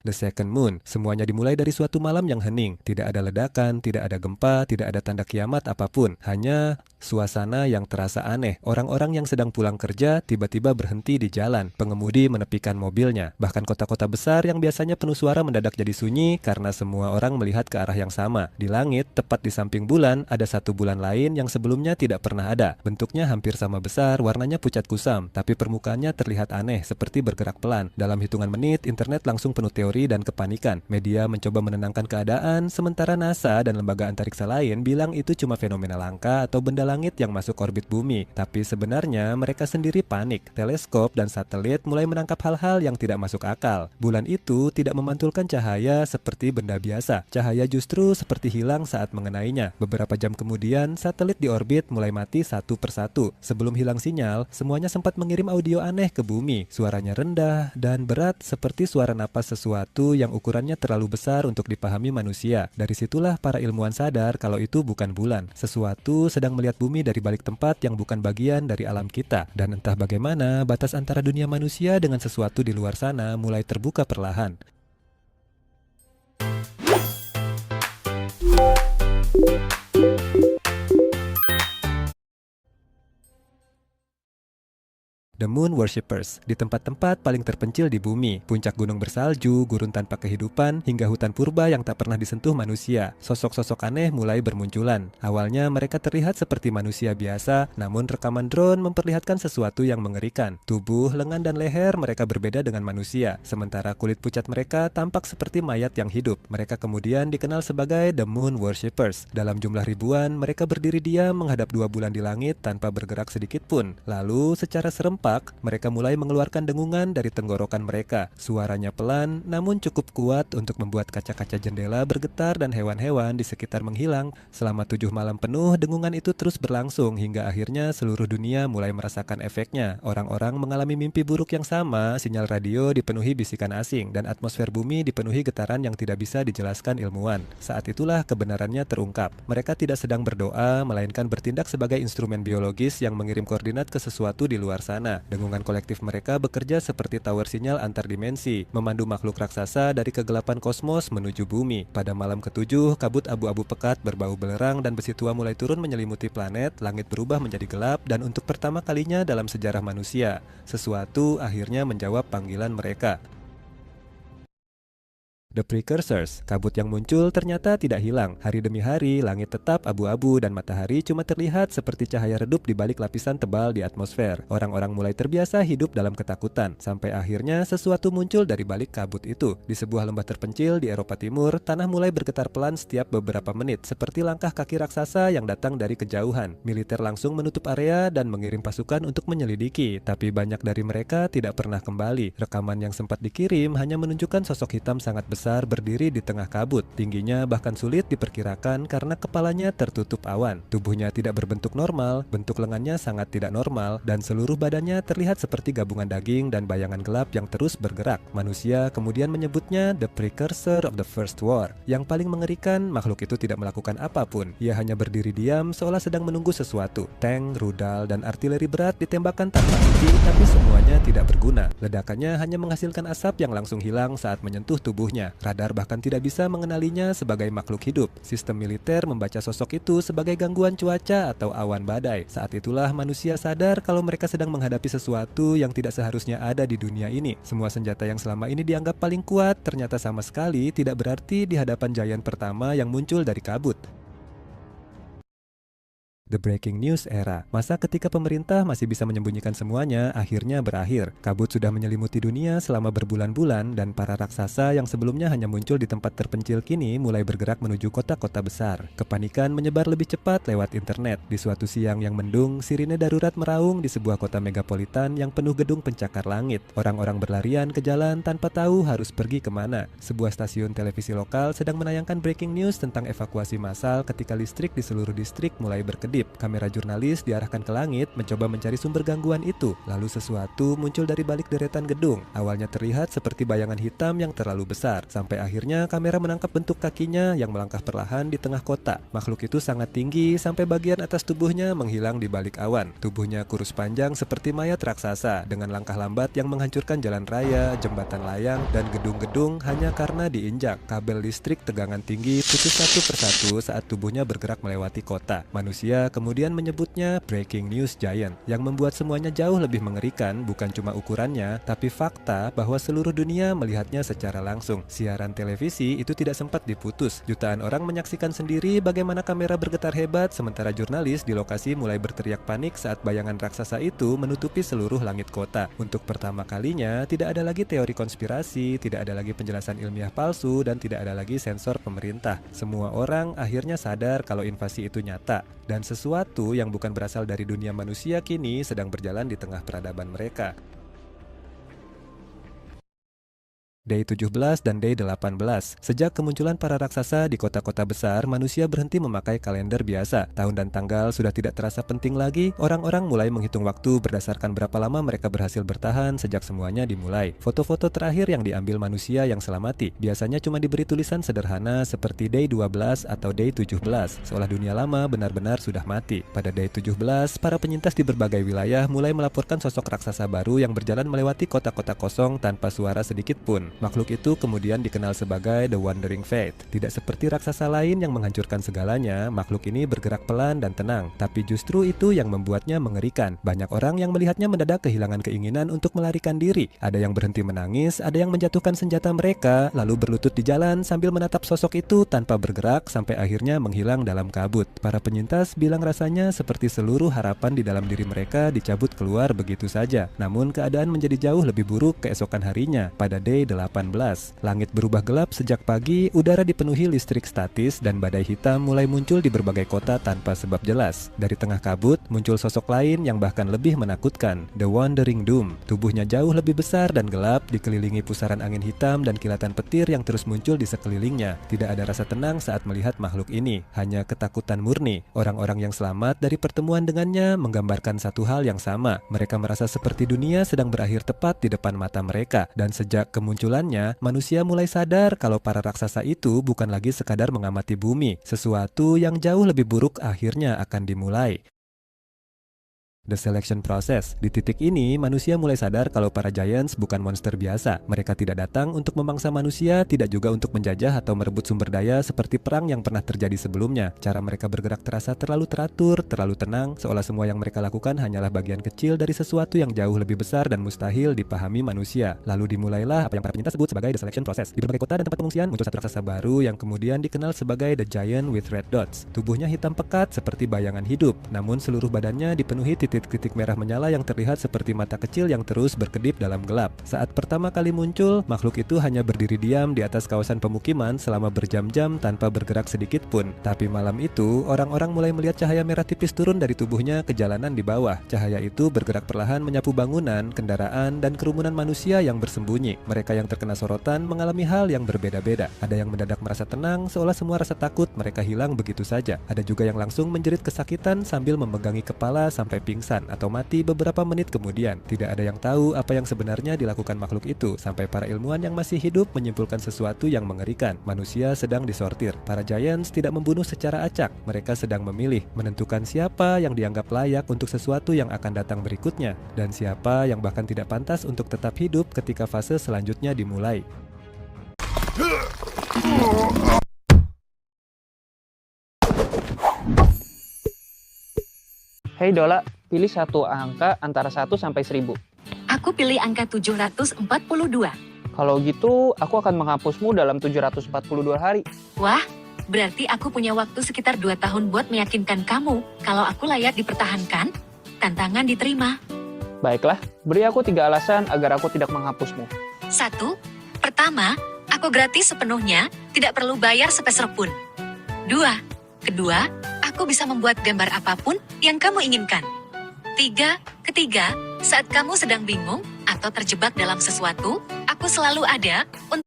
The Second Moon, semuanya dimulai dari suatu malam yang hening. Tidak ada ledakan, tidak ada gempa, tidak ada tanda kiamat apapun. Hanya suasana yang terasa aneh. Orang-orang yang sedang pulang kerja tiba-tiba berhenti di jalan. Pengemudi menepikan mobilnya. Bahkan kota-kota besar yang biasanya penuh suara mendadak jadi sunyi karena semua orang melihat ke arah yang sama. Di langit, tepat di samping bulan, ada satu bulan lain yang sebelumnya tidak pernah ada. Bentuknya hampir sama besar, warnanya pucat kusam, tapi permukaannya terlihat aneh, seperti bergerak pelan. Dalam hitungan menit, internet langsung penuh teori dan kepanikan. Media mencoba menenangkan keadaan, sementara NASA dan lembaga antariksa lain bilang itu cuma fenomena langka atau benda langit yang masuk orbit bumi. Tapi sebenarnya mereka sendiri panik. Teleskop dan satelit mulai menangkap hal-hal yang tidak masuk akal. Bulan itu tidak memantulkan cahaya seperti benda biasa. Cahaya justru seperti hilang saat mengenainya. Beberapa jam kemudian, satelit di orbit mulai mati satu persatu. Sebelum hilang sinyal, semuanya sempat mengirim audio aneh ke bumi. Suaranya rendah dan berat seperti suara napas sesuatu yang ukurannya terlalu besar untuk dipahami manusia. Dari situlah para ilmuwan sadar kalau itu bukan bulan. Sesuatu sedang melihat bumi dari balik tempat yang bukan bagian dari alam kita. Dan entah bagaimana, batas antara dunia manusia dengan sesuatu di luar sana mulai terbuka perlahan. The Moon Worshippers, di tempat-tempat paling terpencil di bumi, puncak gunung bersalju, gurun tanpa kehidupan, hingga hutan purba yang tak pernah disentuh manusia. Sosok-sosok aneh mulai bermunculan. Awalnya mereka terlihat seperti manusia biasa, namun rekaman drone memperlihatkan sesuatu yang mengerikan. Tubuh, lengan, dan leher mereka berbeda dengan manusia, sementara kulit pucat mereka tampak seperti mayat yang hidup. Mereka kemudian dikenal sebagai The Moon Worshippers. Dalam jumlah ribuan, mereka berdiri diam menghadap 2 bulan di langit tanpa bergerak sedikit pun. Lalu, secara serempak, mereka mulai mengeluarkan dengungan dari tenggorokan mereka. Suaranya pelan, namun cukup kuat untuk membuat kaca-kaca jendela bergetar dan hewan-hewan di sekitar menghilang. Selama 7 malam penuh, dengungan itu terus berlangsung hingga akhirnya seluruh dunia mulai merasakan efeknya. Orang-orang mengalami mimpi buruk yang sama, sinyal radio dipenuhi bisikan asing, dan atmosfer bumi dipenuhi getaran yang tidak bisa dijelaskan ilmuwan. Saat itulah kebenarannya terungkap. Mereka tidak sedang berdoa, melainkan bertindak sebagai instrumen biologis yang mengirim koordinat ke sesuatu di luar sana. Dengungan kolektif mereka bekerja seperti tower sinyal antar dimensi, memandu makhluk raksasa dari kegelapan kosmos menuju bumi. Pada malam ke-7, kabut abu-abu pekat berbau belerang dan besi tua mulai turun menyelimuti planet, langit berubah menjadi gelap, dan untuk pertama kalinya dalam sejarah manusia, sesuatu akhirnya menjawab panggilan mereka. The Precursors, kabut yang muncul ternyata tidak hilang. Hari demi hari, langit tetap abu-abu dan matahari cuma terlihat seperti cahaya redup di balik lapisan tebal di atmosfer. Orang-orang mulai terbiasa hidup dalam ketakutan, sampai akhirnya sesuatu muncul dari balik kabut itu. Di sebuah lembah terpencil di Eropa Timur, tanah mulai bergetar pelan setiap beberapa menit, seperti langkah kaki raksasa yang datang dari kejauhan. Militer langsung menutup area dan mengirim pasukan untuk menyelidiki, tapi banyak dari mereka tidak pernah kembali. Rekaman yang sempat dikirim hanya menunjukkan sosok hitam sangat besar berdiri di tengah kabut. Tingginya bahkan sulit diperkirakan karena kepalanya tertutup awan. Tubuhnya tidak berbentuk normal, bentuk lengannya sangat tidak normal, dan seluruh badannya terlihat seperti gabungan daging dan bayangan gelap yang terus bergerak. Manusia kemudian menyebutnya The Precursor of the First War. Yang paling mengerikan, makhluk itu tidak melakukan apapun. Ia hanya berdiri diam seolah sedang menunggu sesuatu. Tank, rudal, dan artileri berat ditembakkan tanpa henti, tapi semuanya tidak berguna. Ledakannya hanya menghasilkan asap yang langsung hilang saat menyentuh tubuhnya. Radar bahkan tidak bisa mengenalinya sebagai makhluk hidup. Sistem militer membaca sosok itu sebagai gangguan cuaca atau awan badai. Saat itulah manusia sadar kalau mereka sedang menghadapi sesuatu yang tidak seharusnya ada di dunia ini. Semua senjata yang selama ini dianggap paling kuat ternyata sama sekali tidak berarti di hadapan giant pertama yang muncul dari kabut. The Breaking News Era. Masa ketika pemerintah masih bisa menyembunyikan semuanya akhirnya berakhir. Kabut sudah menyelimuti dunia selama berbulan-bulan dan para raksasa yang sebelumnya hanya muncul di tempat terpencil kini mulai bergerak menuju kota-kota besar. Kepanikan menyebar lebih cepat lewat internet. Di suatu siang yang mendung, sirine darurat meraung di sebuah kota megapolitan yang penuh gedung pencakar langit. Orang-orang berlarian ke jalan tanpa tahu harus pergi kemana. Sebuah stasiun televisi lokal sedang menayangkan breaking news tentang evakuasi massal ketika listrik di seluruh distrik mulai berkedip. berkedip. Kamera jurnalis diarahkan ke langit mencoba mencari sumber gangguan itu. Lalu sesuatu muncul dari balik deretan gedung. Awalnya terlihat seperti bayangan hitam yang terlalu besar. Sampai akhirnya kamera menangkap bentuk kakinya yang melangkah perlahan di tengah kota. Makhluk itu sangat tinggi sampai bagian atas tubuhnya menghilang di balik awan. Tubuhnya kurus panjang seperti mayat raksasa dengan langkah lambat yang menghancurkan jalan raya, jembatan layang, dan gedung-gedung hanya karena diinjak. Kabel listrik tegangan tinggi putus satu persatu saat tubuhnya bergerak melewati kota. Manusia kemudian menyebutnya Breaking News Giant, yang membuat semuanya jauh lebih mengerikan bukan cuma ukurannya, tapi fakta bahwa seluruh dunia melihatnya secara langsung. Siaran televisi itu tidak sempat diputus. Jutaan orang menyaksikan sendiri bagaimana kamera bergetar hebat, sementara jurnalis di lokasi mulai berteriak panik saat bayangan raksasa itu menutupi seluruh langit kota. Untuk pertama kalinya, tidak ada lagi teori konspirasi, tidak ada lagi penjelasan ilmiah palsu, dan tidak ada lagi sensor pemerintah. Semua orang akhirnya sadar kalau invasi itu nyata, dan sesuatu yang bukan berasal dari dunia manusia kini sedang berjalan di tengah peradaban mereka. Day 17 dan Day 18. Sejak kemunculan para raksasa di kota-kota besar, manusia berhenti memakai kalender biasa. Tahun dan tanggal sudah tidak terasa penting lagi. Orang-orang mulai menghitung waktu berdasarkan berapa lama mereka berhasil bertahan sejak semuanya dimulai. Foto-foto terakhir yang diambil manusia yang selamati biasanya cuma diberi tulisan sederhana seperti Day 12 atau Day 17, seolah dunia lama benar-benar sudah mati. Pada Day 17, para penyintas di berbagai wilayah mulai melaporkan sosok raksasa baru yang berjalan melewati kota-kota kosong tanpa suara sedikit pun. Makhluk itu kemudian dikenal sebagai The Wandering Fate. Tidak seperti raksasa lain yang menghancurkan segalanya, makhluk ini bergerak pelan dan tenang. Tapi justru itu yang membuatnya mengerikan. Banyak orang yang melihatnya mendadak kehilangan keinginan untuk melarikan diri. Ada yang berhenti menangis, ada yang menjatuhkan senjata mereka, lalu berlutut di jalan sambil menatap sosok itu tanpa bergerak sampai akhirnya menghilang dalam kabut. Para penyintas bilang rasanya seperti seluruh harapan di dalam diri mereka dicabut keluar begitu saja. Namun keadaan menjadi jauh lebih buruk keesokan harinya. Pada Day 18, langit berubah gelap sejak pagi, udara dipenuhi listrik statis, dan badai hitam mulai muncul di berbagai kota tanpa sebab jelas. Dari tengah kabut, muncul sosok lain yang bahkan lebih menakutkan, The Wandering Doom. Tubuhnya jauh lebih besar dan gelap, dikelilingi pusaran angin hitam dan kilatan petir yang terus muncul di sekelilingnya. Tidak ada rasa tenang saat melihat makhluk ini, hanya ketakutan murni. Orang-orang yang selamat dari pertemuan dengannya menggambarkan satu hal yang sama. Mereka merasa seperti dunia sedang berakhir tepat di depan mata mereka, dan sejak kemunculannya, manusia mulai sadar kalau para raksasa itu bukan lagi sekadar mengamati bumi. Sesuatu yang jauh lebih buruk akhirnya akan dimulai. The Selection Process. Di titik ini, manusia mulai sadar kalau para Giants bukan monster biasa. Mereka tidak datang untuk memangsa manusia, tidak juga untuk menjajah atau merebut sumber daya seperti perang yang pernah terjadi sebelumnya. Cara mereka bergerak terasa terlalu teratur, terlalu tenang, seolah semua yang mereka lakukan hanyalah bagian kecil dari sesuatu yang jauh lebih besar dan mustahil dipahami manusia. Lalu dimulailah apa yang para penyintas sebut sebagai The Selection Process. Di berbagai kota dan tempat pengungsian muncul satu raksasa baru yang kemudian dikenal sebagai The Giant with Red Dots. Tubuhnya hitam pekat seperti bayangan hidup, namun seluruh badannya dipenuhi titik-titik merah menyala yang terlihat seperti mata kecil yang terus berkedip dalam gelap. Saat pertama kali muncul, makhluk itu hanya berdiri diam di atas kawasan pemukiman selama berjam-jam tanpa bergerak sedikit pun. Tapi malam itu, orang-orang mulai melihat cahaya merah tipis turun dari tubuhnya ke jalanan di bawah. Cahaya itu bergerak perlahan menyapu bangunan, kendaraan, dan kerumunan manusia yang bersembunyi. Mereka yang terkena sorotan mengalami hal yang berbeda-beda. Ada yang mendadak merasa tenang, seolah semua rasa takut mereka hilang begitu saja. Ada juga yang langsung menjerit kesakitan sambil memegangi kepala sampai pingsan atau mati beberapa menit kemudian. Tidak ada yang tahu apa yang sebenarnya dilakukan makhluk itu, sampai para ilmuwan yang masih hidup menyimpulkan sesuatu yang mengerikan. Manusia sedang disortir. Para Giants tidak membunuh secara acak. Mereka sedang memilih, menentukan siapa yang dianggap layak untuk sesuatu yang akan datang berikutnya, dan siapa yang bahkan tidak pantas untuk tetap hidup ketika fase selanjutnya dimulai. Hei Dola, pilih satu angka antara 1 sampai 1000. Aku pilih angka 742. Kalau gitu, aku akan menghapusmu dalam 742 hari. Wah, berarti aku punya waktu sekitar 2 tahun buat meyakinkan kamu kalau aku layak dipertahankan. Tantangan diterima. Baiklah, beri aku 3 alasan agar aku tidak menghapusmu. 1. Pertama, aku gratis sepenuhnya, tidak perlu bayar sepeser pun. 2. Kedua, aku bisa membuat gambar apapun yang kamu inginkan. 3. Ketiga, saat kamu sedang bingung atau terjebak dalam sesuatu, aku selalu ada untuk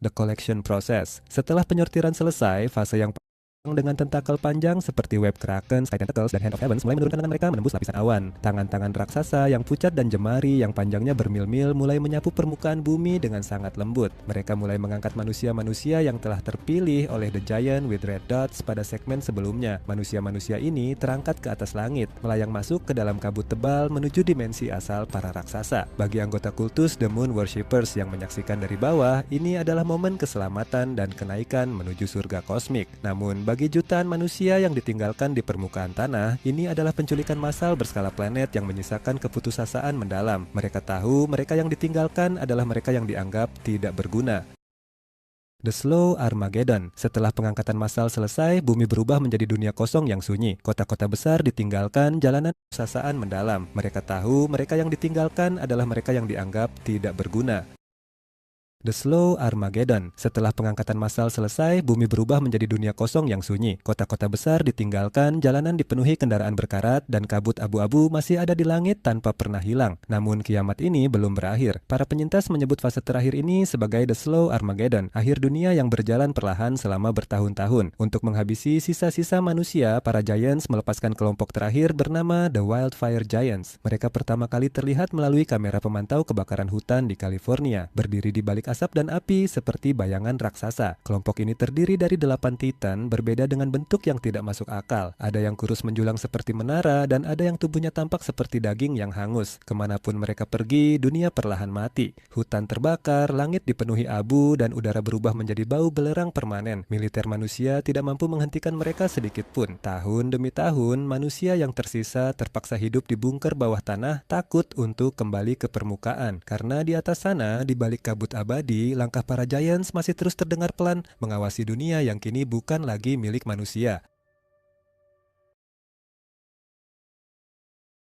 The collection process. Setelah penyortiran selesai, fase yang dengan tentakel panjang seperti web kraken, sky tentacles, dan hand of heavens mulai menurunkan tangan mereka menembus lapisan awan. Tangan-tangan raksasa yang pucat dan jemari yang panjangnya bermil-mil mulai menyapu permukaan bumi dengan sangat lembut. Mereka mulai mengangkat manusia-manusia yang telah terpilih oleh The Giant with Red Dots pada segmen sebelumnya. Manusia-manusia ini terangkat ke atas langit, melayang masuk ke dalam kabut tebal menuju dimensi asal para raksasa. Bagi anggota kultus The Moon Worshippers yang menyaksikan dari bawah, ini adalah momen keselamatan dan kenaikan menuju surga kosmik. Namun, bagi jutaan manusia yang ditinggalkan di permukaan tanah, ini adalah penculikan massal berskala planet yang menyisakan keputusasaan mendalam. Mereka tahu mereka yang ditinggalkan adalah mereka yang dianggap tidak berguna. The Slow Armageddon. Setelah pengangkatan massal selesai, bumi berubah menjadi dunia kosong yang sunyi. Kota-kota besar ditinggalkan, jalanan keputusasaan mendalam. Mereka tahu mereka yang ditinggalkan adalah mereka yang dianggap tidak berguna. The Slow Armageddon. Setelah pengangkatan massal selesai, bumi berubah menjadi dunia kosong yang sunyi. Kota-kota besar ditinggalkan, jalanan dipenuhi kendaraan berkarat, dan kabut abu-abu masih ada di langit tanpa pernah hilang. Namun kiamat ini belum berakhir. Para penyintas menyebut fase terakhir ini sebagai The Slow Armageddon, akhir dunia yang berjalan perlahan selama bertahun-tahun. Untuk menghabisi sisa-sisa manusia, para Giants melepaskan kelompok terakhir bernama The Wildfire Giants. Mereka pertama kali terlihat melalui kamera pemantau kebakaran hutan di California, berdiri di balik asap dan api seperti bayangan raksasa. Kelompok ini terdiri dari 8 titan berbeda dengan bentuk yang tidak masuk akal. Ada yang kurus menjulang seperti menara dan ada yang tubuhnya tampak seperti daging yang hangus. Kemanapun mereka pergi, dunia perlahan mati. Hutan terbakar, langit dipenuhi abu, dan udara berubah menjadi bau belerang permanen. Militer manusia tidak mampu menghentikan mereka sedikit pun. Tahun demi tahun, manusia yang tersisa terpaksa hidup di bunker bawah tanah, takut untuk kembali ke permukaan. Karena di atas sana, di balik kabut abadi, langkah para Giants masih terus terdengar pelan, mengawasi dunia yang kini bukan lagi milik manusia.